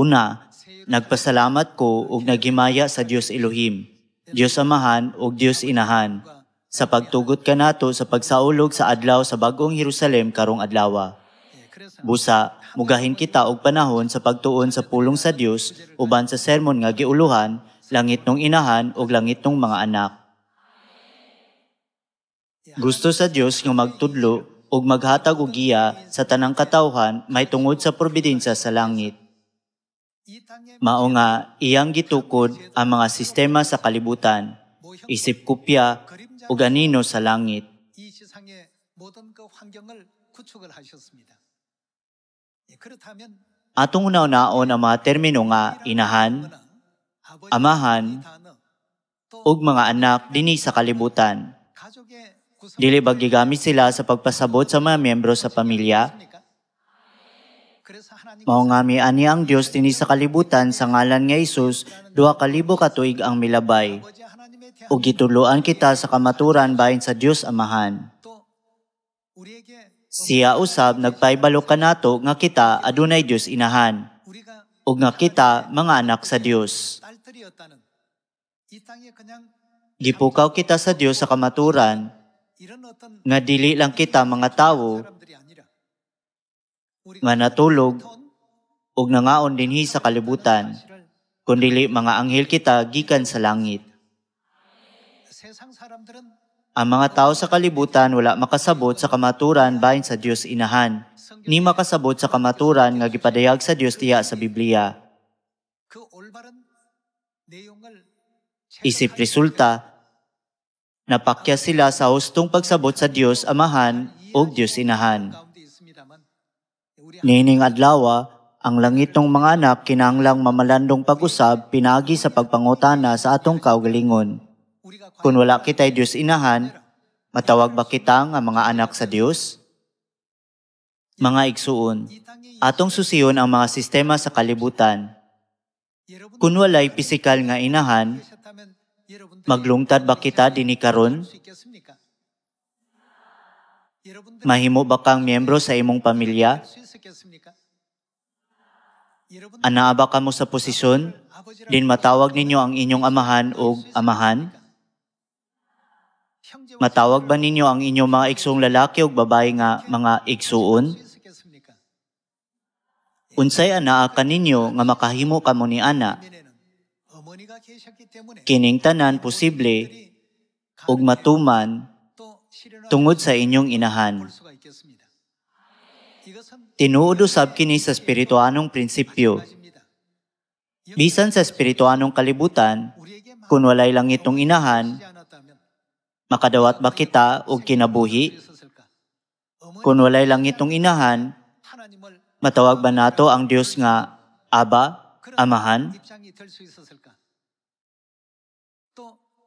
Una, nagpasalamat ko ug naghimaya sa Dios Elohim, Dios Amahan ug Dios Inahan, sa pagtugot kanato sa pagsaulog sa adlaw sa bag-ong Jerusalem karong adlaw. Busa, mugahin kita og panahon sa pagtuon sa pulong sa Dios uban sa sermon nga giuluhan, langit nung inahan ug langit nung mga anak. Gusto sa Dios nga magtudlo ug maghatag og giya sa tanang katawhan may tungod sa probidensya sa langit. Mao nga iyang gitukod ang mga sistema sa kalibutan, isip kopya ug anino sa langit. Atong una-unaon ang mga termino nga inahan, amahan, ug mga anak dinhi sa kalibutan. Dili ba gigamit sila sa pagpasabot sa mga miyembro sa pamilya? Mao nga miani ang Dios dinhi sa kalibutan sa ngalan nga Hesus 2,000 ka tuig ang milabay. Ug gituluan kita sa kamaturan bahin sa Dios Amahan. Siya usab nagpaibalo kanato nga kita adunay Dios Inahan, ug nga kita mga anak sa Dios. Gipukaw kita sa Dios sa kamaturan, nga dili lang kita mga tawo, nga natulog, ug nangaon dinhi sa kalibutan, kundili mga anghel kita gikan sa langit. Ang mga tao sa kalibutan wala makasabot sa kamaturan bahin sa Dios Inahan, ni makasabot sa kamaturan nga gipadayag sa Dios diha sa Biblia. Isip resulta, napakya sila sa hustong pagsabot sa Dios Amahan o Dios Inahan. Nining adlaw, ang langit ng mga anak kinahanglang mamalandong pag-usab pinagi sa pagpangutana sa atong kaugalingon. Kung wala kita'y Dios Inahan, matawag ba kita nga mga anak sa Dios? Mga igsuon, atong susiyon ang mga sistema sa kalibutan. Kung walay pisikal nga inahan, maglungtad ba kita dinhi karon? Mahimo ba kang miyembro sa imong pamilya? Anaa ba kamo sa posisyon? Din matawag ninyo ang inyong amahan o amahan? Matawag ba ninyo ang inyong mga igsoong lalaki o babae nga mga igsuon? Unsay anaa kaninyo nga makahimo kamo ni ana? Kining tanan posible ug matuman tungod sa inyong inahan. Tinuod usab kini sa espirituanong prinsipyo. Bisan sa espirituanong kalibutan, kung walay langit ng inahan, makadawat ba kita og kinabuhi? Kung walay langit ng inahan, matawag ba nato ang Dios nga Aba, Amahan?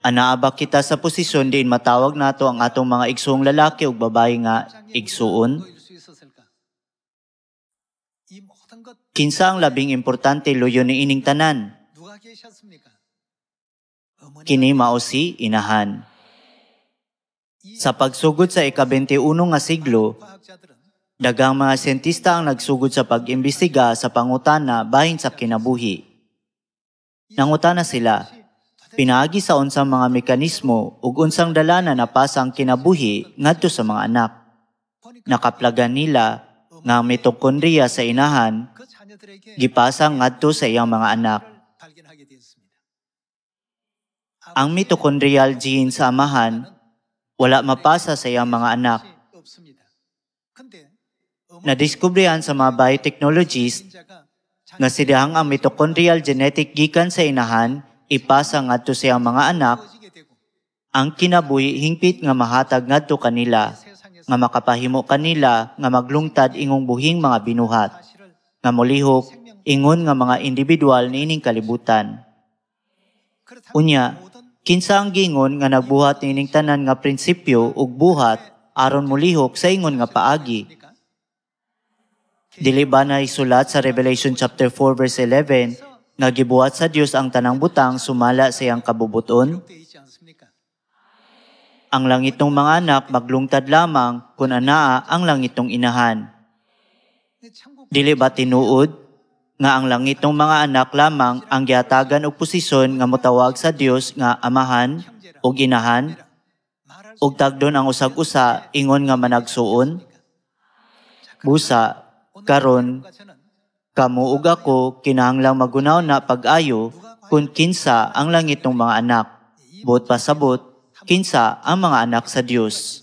Anaa ba kita sa posisyon diin matawag nato ang atong mga igsoong lalaki ug babae nga igsuon? Kinsa ang labing importante luyo ni ining tanan? Kini mao si inahan. Sa pagsugod sa ika-21 nga siglo, daghang mga siyentista ang nagsugod sa pag-imbestiga sa pangutana bahin sa kinabuhi. Nangutana sila, pinaagi sa unsang mga mekanismo ug unsang dalanan napasa ang kinabuhi ngadto sa mga anak. Nakaplagan nila nga ang mitokondriya sa inahan gipasa ngadto sa iyang mga anak. Ang mitochondrial gene sa amahan wala mapasa sa iyang mga anak. Nadiskubrihan sa mga biotechnologists nga sidahang ang mitochondrial genetic gikan sa inahan ipasa ngadto sa iyang mga anak, ang kinabuhi hingpit nga mahatag ngadto kanila, nga makapahimo kanila nga maglungtad ingong buhing mga binuhat, nga molihok ingon nga mga individual niining kalibutan. Unya, kinsa ang gingon nga nagbuhat niining tanan nga prinsipyo ug buhat aron molihok sa ingon nga paagi? Dili ba na isulat sa Revelation chapter 4 verse 11 nga gibuhat sa Dios ang tanang butang sumala sa iyang kabubuton? Ang langit ng mga anak maglungtad lamang kung anaa ang langit ng inahan. Dili ba tinuod nga ang langitong mga anak lamang ang gihatagan og posisyon nga motawag sa Dios nga amahan ug inahan, ug tagdon ang usag-usa ingon nga managsuon. Busa, karon kamo ug ako kinahanglang magunaw na pag-ayo kung kinsa ang langitong mga anak, buot pasabot kinsa ang mga anak sa Dios.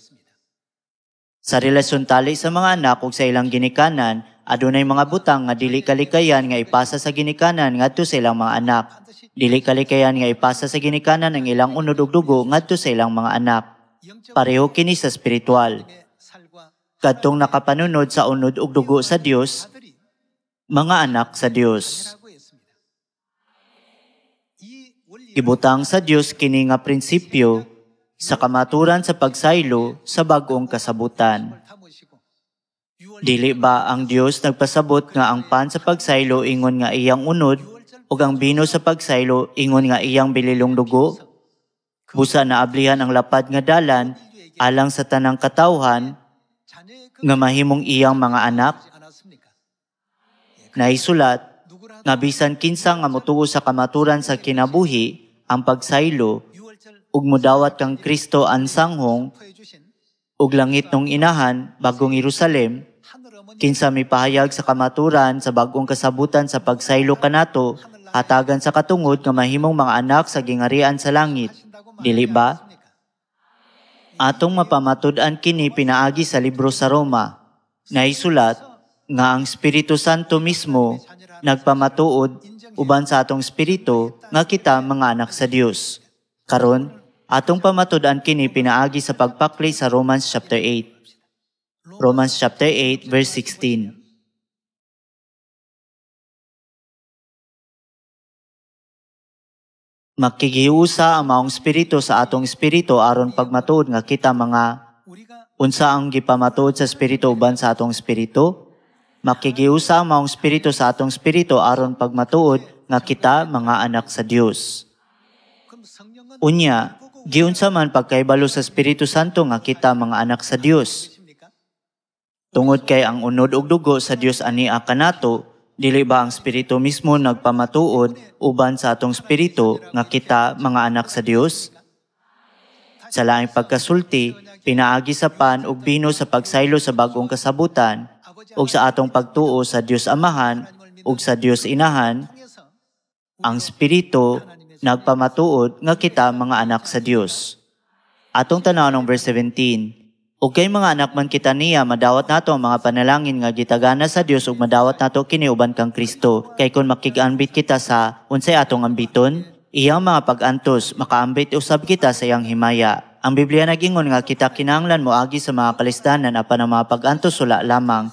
Sa relasyon tali sa mga anak ug sa ilang ginikanan, adunay mga butang nga dili kalikayan nga ipasa sa ginikanan ngadto sa ilang mga anak. Dili kalikayan nga ipasa sa ginikanan ang ilang unod ug dugo ngadto sa ilang mga anak. Pareho kini sa spiritual. Kadtong nakapanunod sa unod ug dugo sa Dios, mga anak sa Dios. Gibutang sa Dios kini nga prinsipyo sa kamaturan sa pagsaylo sa bag-ong kasabutan. Dili ba ang Dios nagpasabot nga ang pan sa pagsaylo ingon nga iyang unod ug ang bino sa pagsaylo ingon nga iyang bililong dugo? Busa naablihan ang lapad nga dalan alang sa tanang katawhan nga mahimong iyang mga anak. Naisulat nga bisan kinsa nga motuo sa kamaturan sa kinabuhi ang pagsaylo ug modawat kang Kristo ang sanghong ug langit nung inahan bagong Jerusalem, kinsa mipahayag sa kamaturan sa bagong kasabutan sa pagsaylo kanato, hatagan sa katungod nga mahimong mga anak sa gingarian sa langit. Dili ba? Atong mapamatud-an kini pinaagi sa libro sa Roma. Naisulat nga ang Espiritu Santo mismo nagpamatuod uban sa atong espiritu nga kita mga anak sa Dios. Karon, atong pamatud-an kini pinaagi sa pagpakli sa Romans chapter 8. Romans chapter 8 verse 16. Makigiusa ang maong espiritu sa atong espiritu aron pagmatuod nga kita mga unsa ang gipamatuod sa espiritu uban sa atong espiritu? Makigiusa ang maong espiritu sa atong espiritu aron pagmatuod nga kita mga anak sa Dios. Unya, giunsa man pagkaibalo sa Espiritu Santo nga kita mga anak sa Dios. Tungod kay ang unod ug dugo sa Dios ania kanato, dili ba ang Espiritu mismo nagpamatuod uban sa atong espiritu nga kita mga anak sa Dios? Sa laing pagkasulti, pinaagi sa pan ug bino sa pagsaylo sa bagong kasabutan ug sa atong pagtuo sa Dios Amahan ug sa Dios Inahan, ang Espiritu nagpamatuod nga kita mga anak sa Dios. Atong tanaw ng verse 17. Ug kay mga anak man kita niya, madawat nato ang mga panalangin nga gitagana sa Dios ug madawat nato kini uban kang Kristo. Kay kun makig-ambit kita sa unsay atong ambiton, iyang mga pag-antos, makaambit usab kita sa iyang himaya. Ang Biblia nagingon nga kita kinahanglan moagi sa mga kalisdanan apan ang mga pag-antos sula lamang.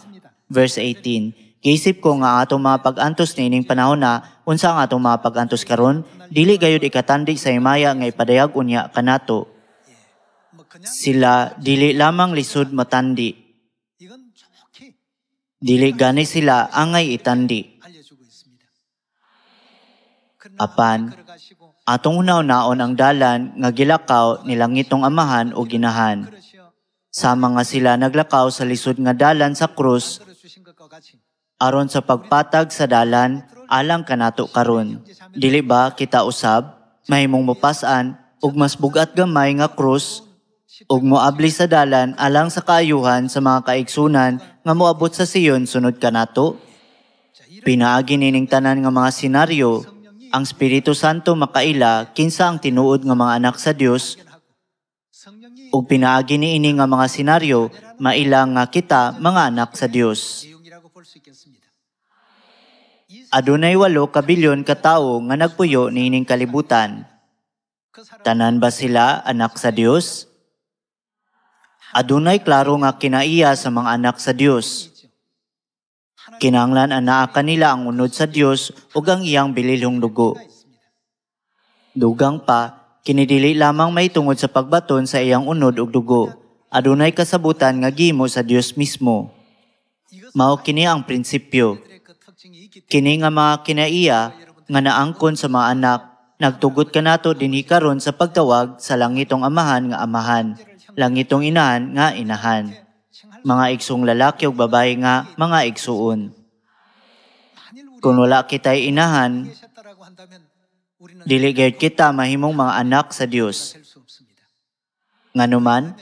Verse 18. Giisip ko nga atong mga pag-antos niining panahon na unsa ang atong mga pag-antos karon, dili gayud ikatandi sa himaya nga ipadayag unya kanato. Sila dili lamang lisod matandi. Dili gani sila angay itandi. Apan, atong hunaw-naon ang dalan nga gilakaw nilangitong amahan o ginahan. Sama nga sila naglakaw sa lisod nga dalan sa krus, aron sa pagpatag sa dalan, alang kanato karon. Dili ba kita usab, mahimong mopas-an, ug mas bugat gamay nga krus, ug moabli sa dalan alang sa kaayuhan sa mga kaigsunan nga moabot sa Sion sunod kanato? Pinaagi nining tanan nga mga senaryo, ang Espiritu Santo makaila kinsa ang tinuod nga mga anak sa Dios, ug pinaagi niini nga mga senaryo maila nga kita mga anak sa Dios. Adunay 8 kabilyon ka tawo nga nagpuyo niining kalibutan. Tanan ba sila anak sa Dios? Adunay klaro nga kinaiya sa mga anak sa Dios. Kinahanglan anaa kanila ang unod sa Dios ug ang iyang bililhong dugo. Dugang pa, kinidili lamang may tungod sa pagbaton sa iyang unod ug dugo. Adunay kasabutan nga gihimo sa Dios mismo. Mao kini ang prinsipyo. Kini nga mga kinaiya nga naangkon sa mga anak, nagtugot kanato dinhi karon sa pagtawag sa langitong amahan nga amahan, langitong inahan nga inahan. Mga igsong lalaki ug babae nga mga igsuon. Kung wala kita'y inahan, dili gayud kita mahimong mga anak sa Dios. Nganuman,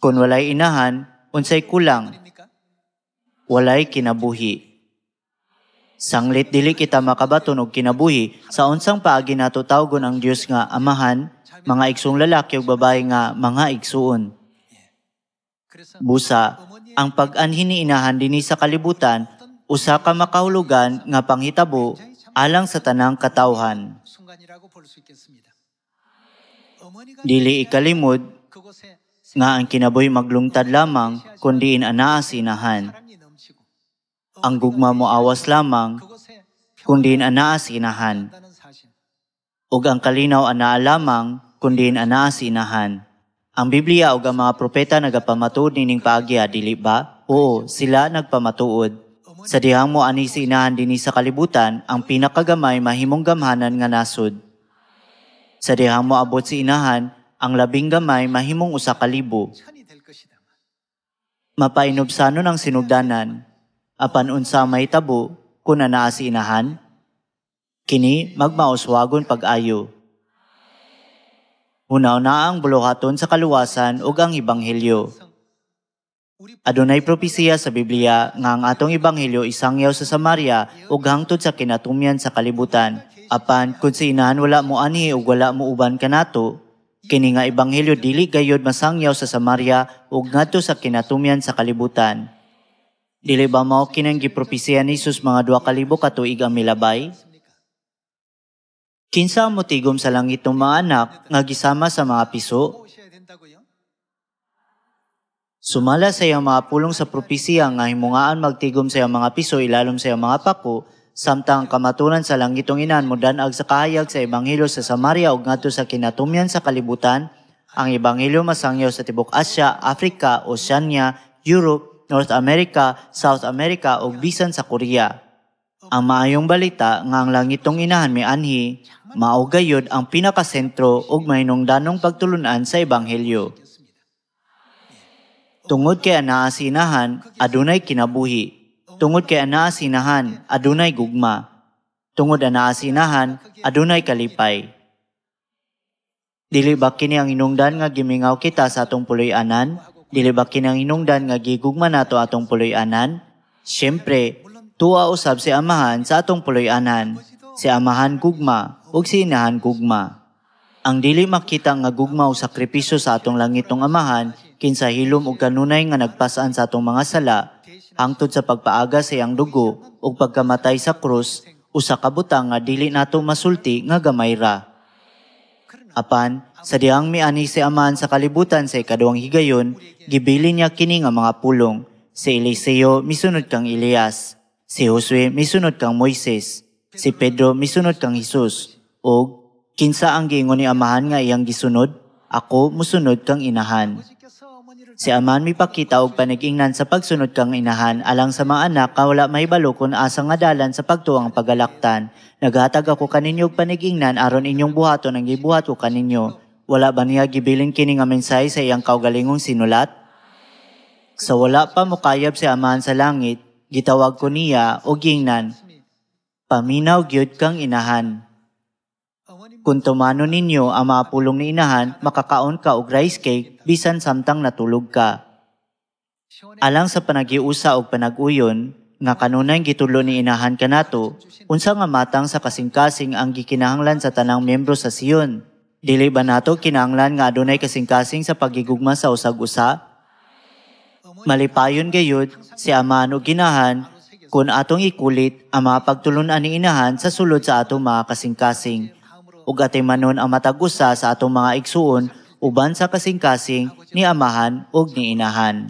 kung walay inahan, unsay kulang, walay kinabuhi. Sanglit dili kita makabaton og kinabuhi sa unsang paagi nato tawgon ang Dios nga amahan, mga igsong lalaki ug babae nga mga igsuon. Busa, ang pag-anhin ni inahan dinhi sa kalibutan, usa ka makahulugan nga panghitabo alang sa tanang katawhan. Dili ikalimod nga ang kinabuhi maglungtad lamang kundi anaa sa inahan. Ang gugma mo awas lamang kundi anaa sa inahan. Ug ang kalinaw anaa lamang kundi anaa sa inahan. Ang Biblia ug ang mga propeta nagapamatuod nining paagya, dili ba? Oo, sila nagpamatuod. Sa dihang mo ani sa inahan dinhi sa kalibutan, ang pinakagamay mahimong gamhanan nga nasod. Sa dihang mo abot si inahan, ang labing gamay mahimong 1,000. Mapainobsanon ang sinugdanan, apan unsa may tabo kun anaa si inahan? Kini magmauswagon pag-ayo. Hunaw na ang buluhaton sa kaluwasan ug ang ebanghelyo. Adunay propesiya sa Biblia nga ang atong ebanghelyo isangyaw sa Samaria ug hangtod sa kinatumyan sa kalibutan. Apan kun sa inahan wala mo ani ug wala mo uban kanato, kini nga ebanghelyo dili gayud masangyaw sa Samaria ug ngadto sa kinatumyan sa kalibutan. Dili ba mao kinang gipropesiya ni Jesus mga 2,000 ka tuig ang milabay? Kinsa mo tigom sa langit ng mga anak nga gisama sa mga piso? Sumala sa iyang mga pulong sa propesiya nga himungaan magtigom sa iyang mga piso ilalom sa iyang mga pako, samtang kamatunan sa langitong inan mo danag sa kahayag sa ebanghelyo sa Samaria ug ngadto sa kinatumyan sa kalibutan, ang ebanghelyo masangyaw sa tibok Asya, Africa, Oceania, Europe, North America, South America ug bisan sa Korea. Ang maayong balita nga ang langitong inahan may anhi, mao gayud ang pinakasentro ug mahinungdanong pagtulunan sa ebanghelyo. Tungod kay anaa si inahan, adunay kinabuhi. Tungod kay anaa si inahan, adunay gugma. Tungod anaa si inahan, adunay kalipay. Dili ba kini ang hinungdan nga gimingaw kita sa atong puloy-anan? Dili ba kini ang hinungdan nga gigugma nato atong puloy-anan? Siyempre, tuwa usab si amahan sa atong puloy-anan. Si amahan gugma ug si inahan gugma. Ang dili makita nga gugma o sakripisyo sa atong langitong amahan kinsa hilom ug kanunay nga nagpasaan sa atong mga sala hangtod sa pagpaaga sa iyang dugo ug pagkamatay sa krus, usa ka butang nga dili nato masulti nga gamay ra. Apan sa dihang miani si amahan sa kalibutan sa ikaduhang higayon, gibili niya kini nga mga pulong. Si Eliseo misunod kang Elias, si Josue misunod kang Moises, si Pedro misunod kang Hesus, ug kinsa ang giingon ni amahan nga iyang gisunod? Ako musunod kang inahan. Si amahan mipakita og panag-ingnan sa pagsunod kang inahan alang sa mga anak nga wala mahibalo kung asa nga dalan sa pagtuang pagalaktan. Naghatag ako kaninyo og panag-ingnan aron inyong buhaton ang gibuhat ko kaninyo. Wala ba niya gibilin kini nga mensahe sa iyang kaugalingong sinulat? Sa wala pa mukayab si amahan sa langit, gitawag ko niya og giingnan, paminaw gyud kang inahan. Kung tumano ninyo ang mga pulong ni inahan, makakaon ka og rice cake bisan samtang natulog ka. Alang sa panagiusa og panag-uyon, nga kanunay gitulo ni inahan kanato, unsa nga matang sa kasing-kasing ang gikinahanglan sa tanang miyembro sa Sion. Dili ba nato kinahanglan nga adunay kasing-kasing sa pagigugma sa usag-usa? Malipayon gayud si amahan ug inahan kung atong ikulit ang mga pagtulunan ni inahan sa sulod sa atong mga kasing-kasing. Ug atimanon ang matag-usa sa atong mga igsuon uban sa kasing-kasing ni amahan ug ni inahan.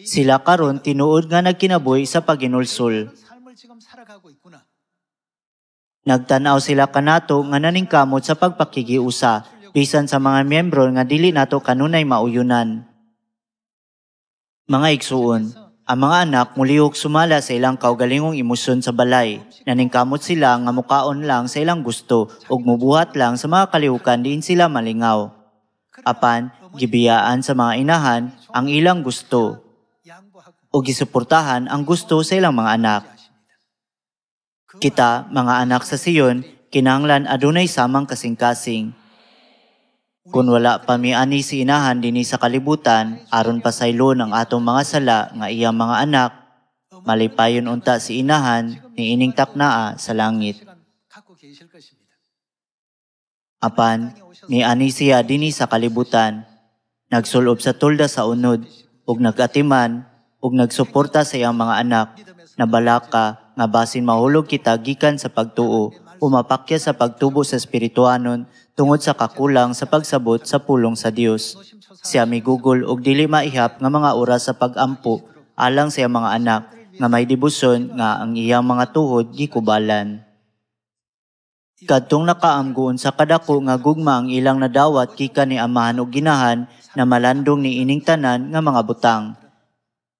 Sila karon tinuod nga nagkinabuhi sa paginulsol. Nagtanaw sila kanato nga naningkamot sa pagpakigiusa bisan sa mga miyembro nga dili nato kanunay mauyunan. Mga igsuon, ang mga anak mulihok sumala sa ilang kaugalingong emosyon sa balay. Naningkamot sila nga mukaon lang sa ilang gusto ug mubuhat lang sa mga kalihukan diin sila malingaw. Apan, gibiyaan sa mga inahan ang ilang gusto. o gisuportahan ang gusto sa ilang mga anak. Kita, mga anak sa Siyon, kinahanglan adunay samang kasing-kasing. Kung wala pa miani si inahan dinhi sa kalibutan, aron pasaylon ang atong mga sala nga iyang mga anak, malipayon unta si inahan ni ining taknaa sa langit. Apan, miani siya dinhi sa kalibutan, nagsulob sa tulda sa unod, ug nagatiman, ug nagsuporta sa iyang mga anak, na balaka nga basin mahulog kita gikan sa pagtuo, umapakya sa pagtubo sa espirituanon tungod sa kakulang sa pagsabot sa pulong sa Dios. Siya migugol og dili maihap nga mga oras sa pagampo alang sa iyang mga anak nga may debosyon nga ang iyang mga tuhod gikubalan. Kadtong nakaamgoon sa kadako nga gugma ang ilang nadawat gikan ni amahan ug ginahan na malandong ni ining tanan nga mga butang.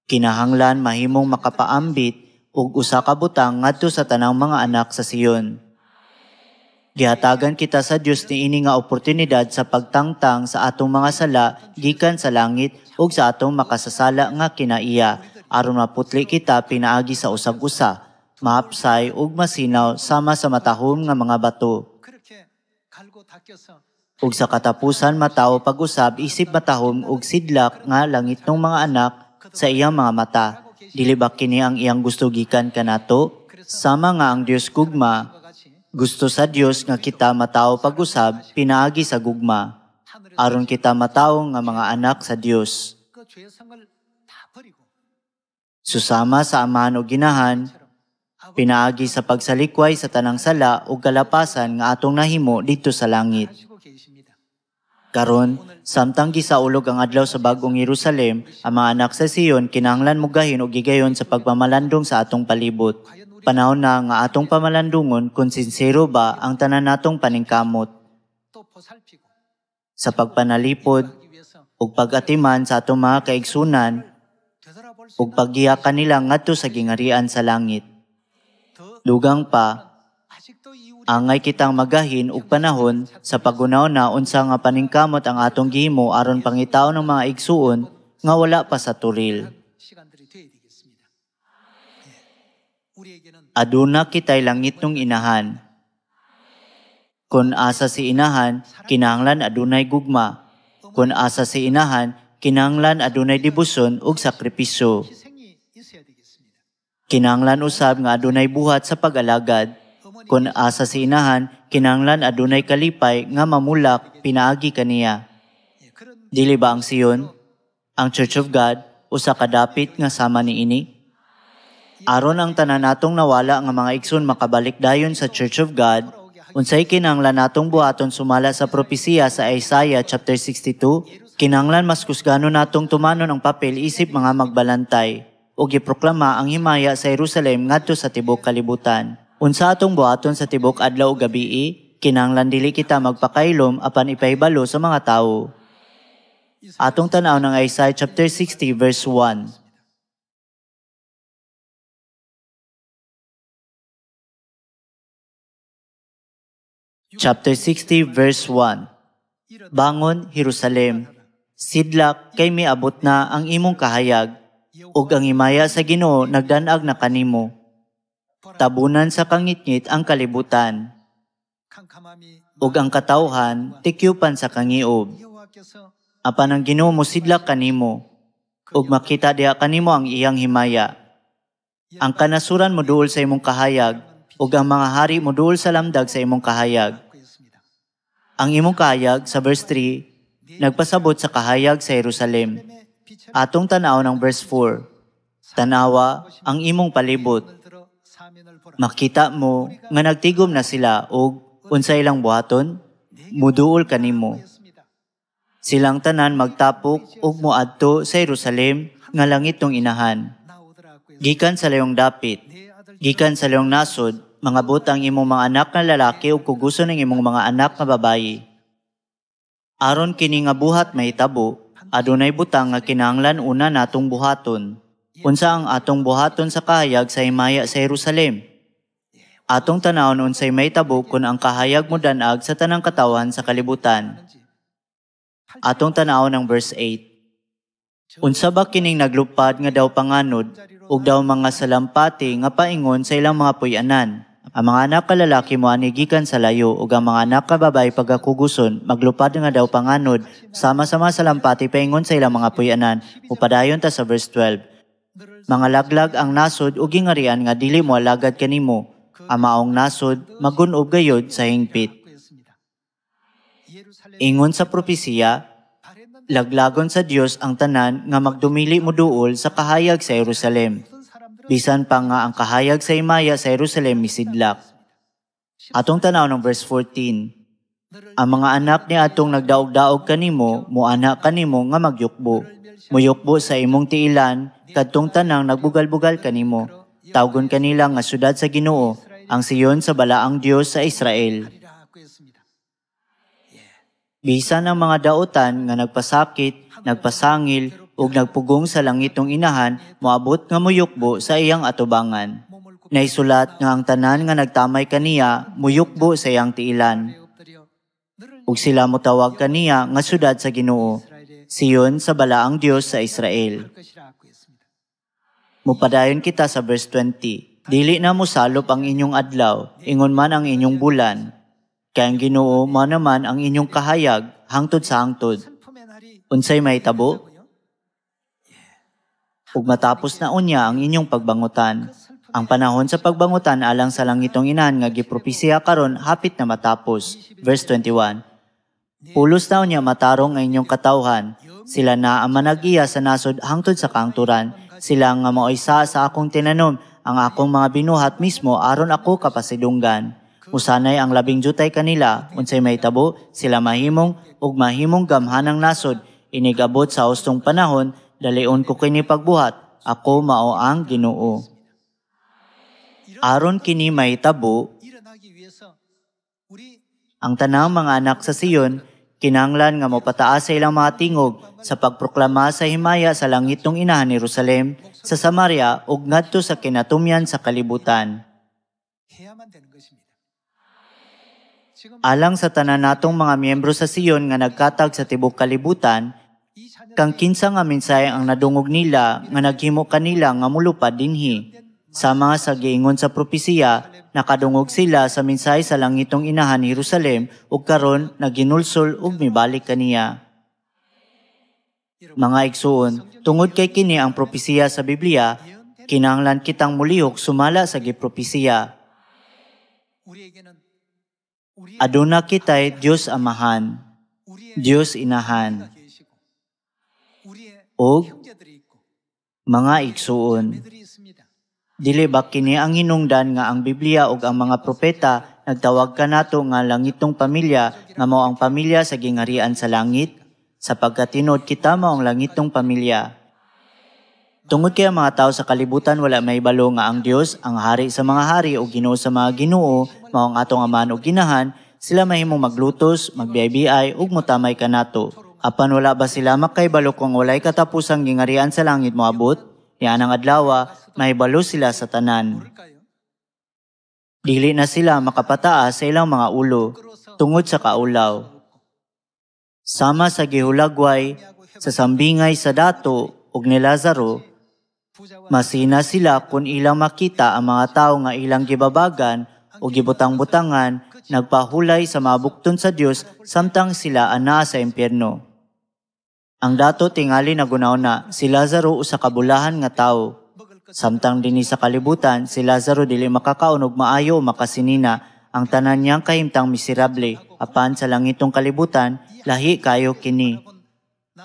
Kinahanglan mahimong makapaambit ug usa ka butang ngadto sa tanang mga anak sa Siyon. Gihatagan kita sa Dios ni ini nga oportunidad sa pagtangtang sa atong mga sala gikan sa langit ug sa atong makasasala nga kinaiya aron maputli kita pinaagi sa usag-usa, maapsay ug masinaw sama sa matahom nga mga bato. Ug sa katapusan mataw pag-usab isip matahom ug sidlak nga langit ng mga anak sa iyang mga mata. Dili ba kini ang iyang gusto gikan kanato? Sama nga ang Dios gugma, gusto sa Dios nga kita mataw pag-usab pinaagi sa gugma, aron kita mataw nga mga anak sa Dios. Susama sa amahan o ginahan, pinaagi sa pagsalikway sa tanang sala o kalapasan nga atong nahimo dito sa langit. Karon, samtang gisaulog ang adlaw sa bagong Jerusalem, ang mga anak sa Siyon kinahanglan mugahin o gigayon sa pagpamalandong sa atong palibot. Panahon na nga atong pamalandungon kung sincero ba ang tanan natong paningkamot. Sa pagpanalipod ug pag-atiman sa atong mga kaigsunan ug paggiyakan nila ngadto sa gingarian sa langit. Dugang pa, angay kitang magahin ug panahon sa pagunaw na unsa nga paningkamot ang atong gihimo aron pangitaw ng mga igsuon nga wala pa sa turil. Aduna kitay langit nung inahan. Kung asa si inahan, kinahanglan adunay gugma. Kung asa si inahan, kinahanglan adunay debosyon ug sakripisyo. Kinahanglan usab nga adunay buhat sa pag-alagad. Kung asa si inahan, kinahanglan adunay kalipay nga mamulak pinaagi kaniya. Dili ba ang Siyon, ang Church of God, usa ka dapit nga sama ni ini? Aron ang tanan natong nawala nga mga igsoon makabalik dayon sa Church of God, unsay kinahanglan natong buhaton sumala sa propesiya sa Isaiah chapter 62, kinahanglan mas kusgano natong tumanon ang papel isip mga magbalantay o giproklama ang himaya sa Jerusalem ngadto sa tibuok kalibutan. Unsa atong buhaton sa tibuok adlaw ug gabii, kinahanglan dili kita magpakailom apan ipahibalo sa mga tawo. Atong tan-aw ng Isaiah chapter 60 verse 1. Chapter 60 verse 1. Bangon, Jerusalem, sidlak kay miabot na ang imong kahayag, ug ang himaya sa Ginoo nagdanag na kanimo. Tabunan sa kangitngit ang kalibutan, ug ang katawhan tikyupan sa kangiob. Apan ang Ginoo mosidlak kanimo, ug makita diha kanimo ang iyang himaya. Ang kanasuran mo duol sa imong kahayag, ug ang mga hari mo duol sa lamdag sa imong kahayag. Ang imong kahayag, sa verse 3, nagpasabot sa kahayag sa Jerusalem. Atong tanaw ng verse 4, tanawa ang imong palibot. Makita mo nga nagtigom na sila ug unsa ilang buhaton, muduol kanimo. Silang tanan magtapok ug moadto sa Jerusalem nga langit ng inahan. Gikan sa layong dapit, gikan sa layong nasod, mga butang imong mga anak na lalaki ug kuguso ng imong mga anak na babayi. Aron kini nga buhat mahitabo, adunay butang nga kinahanglan una natong buhaton. Unsa ang atong buhaton sa kahayag sa himaya sa Jerusalem? Atong tanawon unsay mahitabo kun ang kahayag mo danag sa tanang katawan sa kalibutan. Atong tanawon ng verse 8. Unsa ba kining naglupad nga daw panganod ug daw mga salampati nga paingon sa ilang mga puy-anan. Ang mga anak kalalaki mo ani gikan sa layo ug ang mga anak kababay pagakuguson maglupad nga daw panganod sama-sama salampati paingon sa ilang mga puy-anan. Upadayon ta sa verse 12. Mga laglag ang nasod ug gingarian nga dili mo alagad kanimo. Ang maong nasod magunob gayod sa hingpit. Ingon sa propesiya, laglagon sa Dios ang tanan nga magdumili mo duol sa kahayag sa Jerusalem. Bisan pa nga ang kahayag sa himaya sa Jerusalem misidlak. Atong tanaw ng verse 14. Ang mga anak ni atong nagdaog-daog kanimo, muana kanimo nga magyukbo. Muyukbo sa imong tiilan, kadtong tanang nagbugal-bugal kanimo. Tawgon kanila nga syudad sa Ginoo, ang Siyon sa balaang Dios sa Israel. Bisan ang mga daotan nga nagpasakit, nagpasangil, ug nagpugong sa langitong inahan, moabot nga muyukbo sa iyang atubangan. Naisulat nga ang tanan nga nagtamay kaniya, muyukbo sa iyang tiilan. Ug sila motawag kaniya nga syudad sa Ginoo, Siyon sa balaang Dios sa Israel. Mupadayon kita sa verse 20. Dili na mosalop ang inyong adlaw, ingon man ang inyong bulan. Kaya ang Ginoo mo naman ang inyong kahayag, hangtod sa hangtod. Unsay mahitabo? Ug matapos na unya ang inyong pagbangutan. Ang panahon sa pagbangutan alang sa langitong inahan nga gipropesiya karon hapit na matapos. Verse 21. Pulos na unya matarong ang inyong katawhan. Sila na ang manag-iya sa nasod hangtod sa kaangturan. Sila nga maoysa sa akong tinanom, ang akong mga binuhat mismo aron ako kapasidunggan. Musanay ang labing jutay kanila, unsay mahitabo, sila mahimong ug mahimong gamhanang nasod. Inigabot sa hustong panahon, dalion ko kini pagbuhat, ako mao ang Ginoo. Aron kini mahitabo, ang tanang mga anak sa Siyon, kinanglan nga mopataas sa ilang mga tingog sa pagproklama sa himaya sa langitong inahan ni Jerusalem, sa Samaria ug ngadto sa kinatumyan sa kalibutan. Alang sa tanan natong mga miyembro sa Siyon nga nagkatag sa tibok kalibutan, kang kinsa nga mensahe ang nadungog nila nga naghimo kanila nga mulupad dinhi. Sama sa giingon sa propesiya, nakadungog sila sa mensahe sa langitong inahan ni Jerusalem ug karon naginulsol ug mibalik kaniya. Mga igsuon, tungod kay kini ang propesiya sa Biblia, kinahanglan kitang mulihok sumala sa gipropesiya. Aduna kitay Dios Amahan, Dios Inahan, ug mga igsuon. Dili ba kini ang hinungdan nga ang Biblia ug ang mga propeta nagtawag kanato nga langitong pamilya nga mao ang pamilya sa gingarian sa langit? Sapagkat tinuod kita mao ang langitong pamilya. Tungod kay ang mga tao sa kalibutan wala mahibalo nga ang Dios, ang hari sa mga hari ug Ginoo sa mga Ginoo, mao ang atong amahan ug ginahan, sila mahimong maglutos, magbiyay-biyay ug motamay kanato. Apan wala ba sila makaibalo kung walay katapusang gingarian sa langit moabot? Yan ang adlaw, mahibalo sila sa tanan. Dili na sila makapataas sa ilang mga ulo, tungod sa kaulaw. Sama sa gihulagway, sa sambingay sa dato ug ni Lazaro, masina sila kung ilang makita ang mga tao nga ilang gibabagan o gibutang-butangan, nagpahulay sa mabukton sa Dios samtang sila anaa sa impyerno. Ang dato tingali nagunaw na si Lazaro usa ka bulahan nga tawo. Samtang dinhi sa kalibutan, si Lazaro dili makakaon og maayo o makasinina, ang tanan niyang kahimtang miserable, apan sa langitong kalibutan, lahi kayo kini.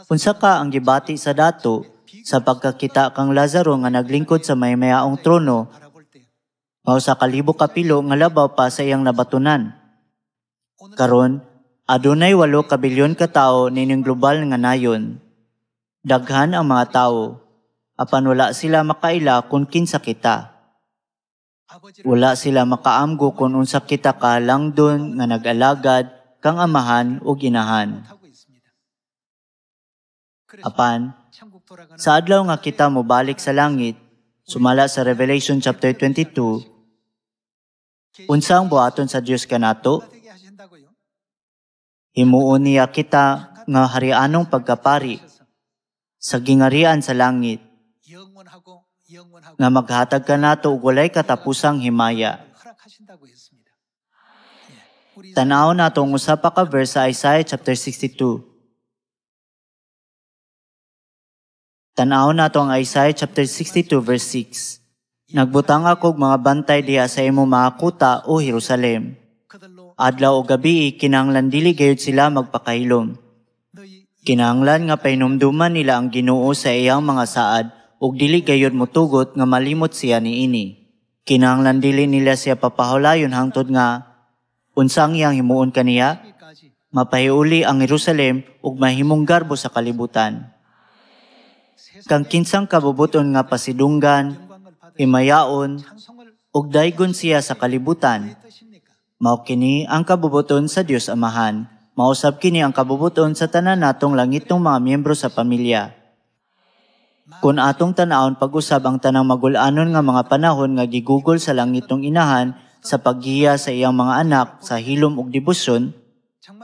Unsa ka ang gibati sa dato, sa pagkakita kang Lazaro nga naglingkod sa maymayaong trono, mao sa kalibo kapilo nga labaw pa sa iyang nabatunan. Karon, adunay 8 kabilyon ka tawo nining global nga nayon. Daghan ang mga tawo, apan wala sila makaila kung kinsa kita. Wala sila makaamgo kung unsa kita kalangdon nga nag-alagad kang amahan o ginahan. Apan, sa adlaw nga kita mobalik sa langit, sumala sa Revelation chapter 22, unsa ang buhaton sa Dios kanato? Himuon niya kita nga harianong pagkapari. sa gingarian sa langit, nga maghatag ka nato og walay katapusang himaya. Tanaw nato ang usa pa ka verse sa Isaiah chapter 62. Tanaw nato ang Isaiah chapter 62 verse 6. Nagbutang ako og mga bantay diha sa imo mga kuta o Jerusalem. Adlaw o gabi kinahanglan dili gayud sila magpakahilom. Kinahanglan nga painumduman nila ang Ginoo sa iyang mga saad ug dili gayud motugot nga malimot siya niini. Kinahanglan dili nila siya papahulayon hangtod nga unsang iyang himuon kaniya, mapahiuli ang Jerusalem ug mahimong garbo sa kalibutan. Kang kinsang kabubuton nga pasidunggan, himayaon, ug daygon siya sa kalibutan. Mao kini ang kabubuton sa Dios Amahan. Mausab kini ang kabubuton sa tanan natong langitong mga miyembro sa pamilya. Kung atong tanawon pag-usab ang tanang magul-anon nga mga panahon nga gigugol sa langitong inahan sa paggiya sa iyang mga anak sa hilom ug debosyon,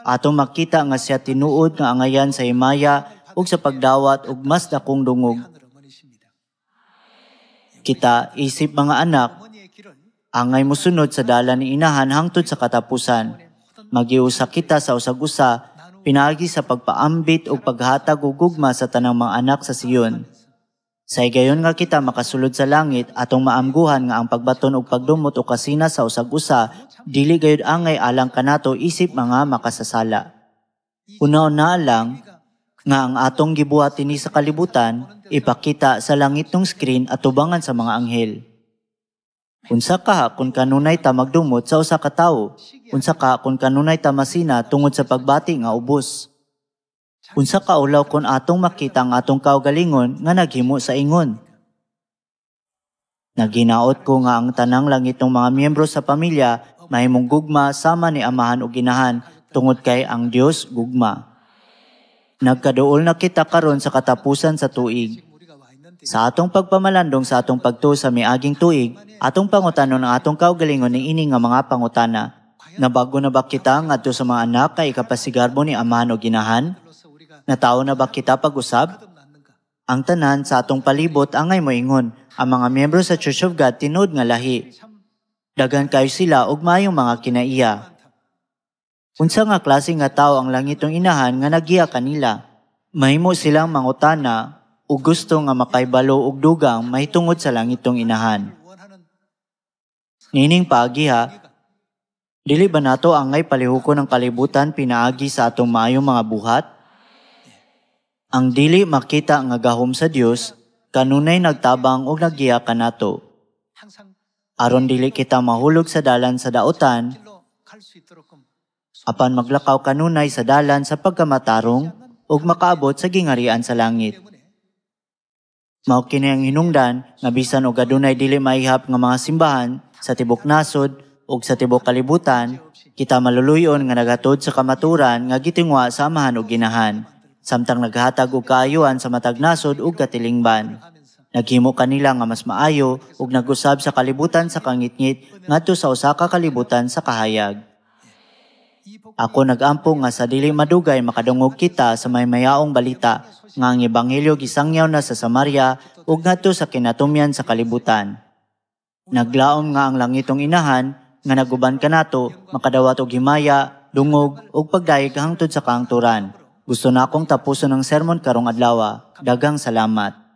atong makita nga siya tinuod nga angayan sa himaya ug sa pagdawat ug mas dakong dungog. Kita isip mga anak, angay mosunod sa dalan ni inahan hangtod sa katapusan. Magiusa kita sa usag-usa, pinagi sa pagpaambit o paghatag o gugma sa tanang mga anak sa Siyon. Sa gayon nga kita makasulod sa langit, atong maamguhan nga ang pagbaton o pagdumot o kasina sa usag-usa, dili gayud angay alang kanato isip mga makasasala. Una-una lang, nga ang atong gibuhat ini sa kalibutan, ipakita sa langitong screen at tubangan sa mga anghel. Unsa ka kung kanunay ta magdumot sa usa ka tawo? Unsa ka kung kanunay ta masina tungod sa pagbati nga ubos? Unsa ka ulaw kung atong makita ang atong kaugalingon nga naghimo sa ingon? Naginaot ko nga ang tanang langitong mga miyembro sa pamilya mahimong gugma sama ni amahan ug inahan tungod kay ang Dios gugma. Nagkaduol na kita karon sa katapusan sa tuig. Sa atong pagpamalandong sa atong pagtuo sa miaging tuig, atong pangutanon ang atong kaugalingon ni ini nga mga pangutana. Nabago na ba kita ngadto sa mga anak kay ikapasigarbo ni amahan o ginahan? Natao na ba kita pag-usab? Ang tanan sa atong palibot angay moingon, ang mga miyembro sa Church of God tinuod nga lahi. Daghan kayo sila og maayong mga kinaiya. Unsa nga klase nga tawo ang langitong inahan nga nagiya kanila? Mahimo silang mangutana o gusto nga makaibalo og dugang mahitungod sa langitong inahan. Nining paagiha, dili ba nato angay palihukon ng kalibutan pinaagi sa atong maayong mga buhat? Ang dili makita nga gahom sa Dios, kanunay nagtabang og nagiya kanato. Aron dili kita mahulog sa dalan sa dautan, apan maglakaw kanunay sa dalan sa pagkamatarong ug makaabot sa gingarian sa langit. Mao kini ang hinungdan nga bisan og adunay dili maihap nga mga simbahan sa tibok nasod ug sa tibok kalibutan, kita maluluyon nga nagatod sa kamaturan nga gitingwa sa amahan ug ginahan, samtang naghatag og kaayuhan sa matag nasod ug katilingban. Naghimo kanila nga mas maayo ug nag-usab sa kalibutan sa kangitngit ngadto sa usa ka kalibutan sa kahayag. Ako nagampo nga sa dili madugay makadungog kita sa may mayaong balita nga ang ebanghelyo gisangyaw na sa Samaria ug ngadto sa kinatumyan sa kalibutan. Naglaom nga ang langitong inahan nga naguban kanato makadawat og himaya, dungog ug pagdayeg hangtod sa kaangturan. Gusto na akong tapuson ang sermon karong adlaw. Daghang salamat.